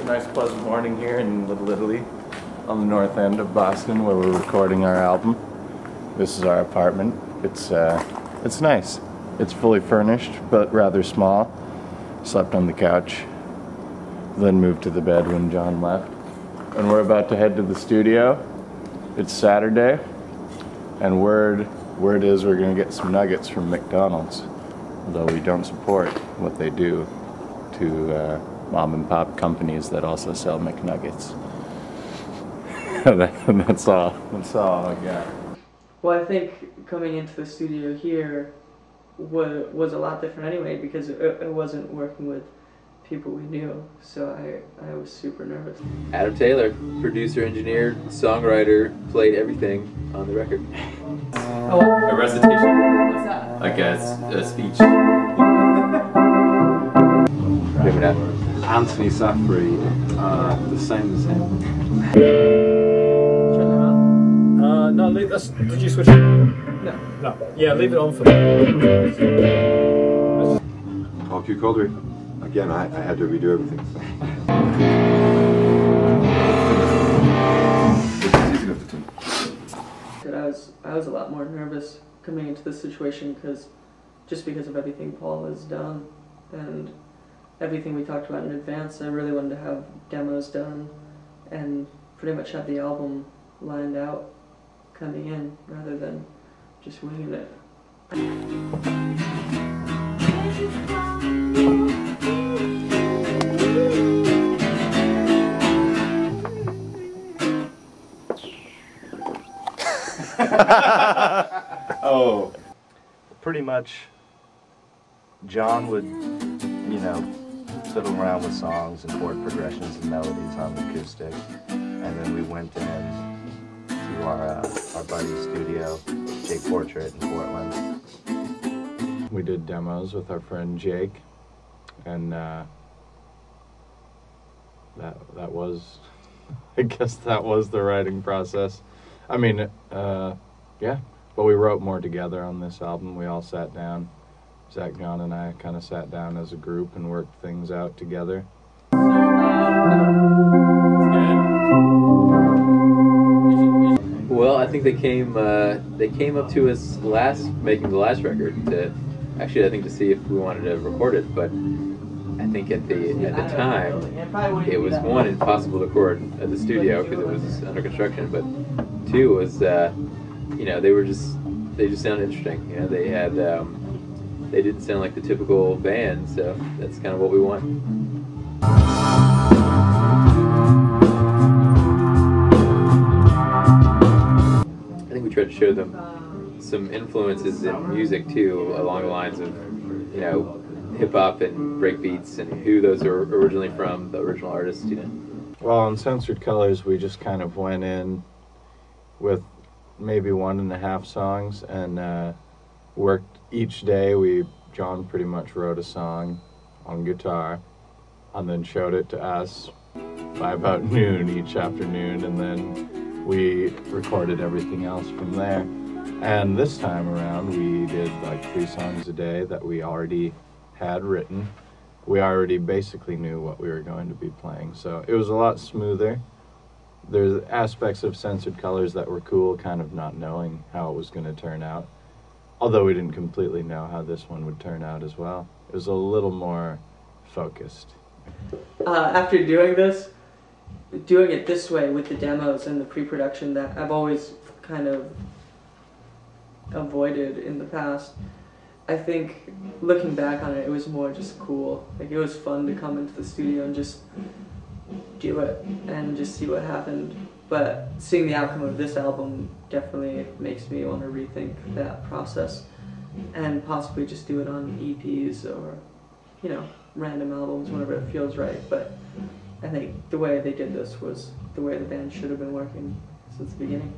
a nice pleasant morning here in Little Italy on the north end of Boston where we're recording our album. This is our apartment. It's nice. It's fully furnished but rather small. Slept on the couch, then moved to the bed when John left. And we're about to head to the studio. It's Saturday, and word is we're gonna get some nuggets from McDonald's, although we don't support what they do to mom and pop companies that also sell McNuggets. That's all I got. Well, I think coming into the studio here was a lot different anyway, because it wasn't working with people we knew, so I was super nervous. Adam Taylor, producer, engineer, songwriter, played everything on the record. A recitation. What's that? Like a speech. Give it up. Anthony Saffery, the same as him. Turn them on? No, leave this. Did you switch it? No. No. Yeah, leave it on for me. Paul Kolderie. Again, I had to redo everything. I was a lot more nervous coming into this situation because of everything Paul has done and everything we talked about in advance. I really wanted to have demos done and pretty much have the album lined out coming in rather than just winging it. Oh, pretty much John would, fiddle around with songs and chord progressions and melodies on the acoustic, and then we went in to our buddy's studio, Jake Portrait in Portland. We did demos with our friend Jake, and that was, I guess that was the writing process. I mean, yeah, but we wrote more together on this album. We all sat down. Zach, John, and I kind of sat down as a group and worked things out together. Well, I think they came up to us making the last record to see if we wanted to record it, but I think at the time it was, one, impossible to record at the studio because it was under construction, but two was they just sounded interesting. They didn't sound like the typical band, so that's kind of what we want. I think we tried to show them some influences in music too, along the lines of hip-hop and breakbeats, and who those are originally from, the original artists, Well, on Censored Colors, we just kind of went in with maybe 1.5 songs and worked each day. John pretty much wrote a song on guitar and then showed it to us by about noon each afternoon, and then we recorded everything else from there. And this time around, we did like 3 songs a day that we already had written. We already basically knew what we were going to be playing, so it was a lot smoother. There's aspects of Censored Colors that were cool, kind of not knowing how it was going to turn out. Although we didn't completely know how this one would turn out as well. It was a little more focused. After doing it this way with the demos and the pre-production that I've always kind of avoided in the past, I think looking back on it, it was more just cool. Like, it was fun to come into the studio and just do it and just see what happened. But seeing the outcome of this album definitely makes me want to rethink that process and possibly just do it on EPs or, random albums whenever it feels right. But I think the way they did this was the way the band should have been working since the beginning.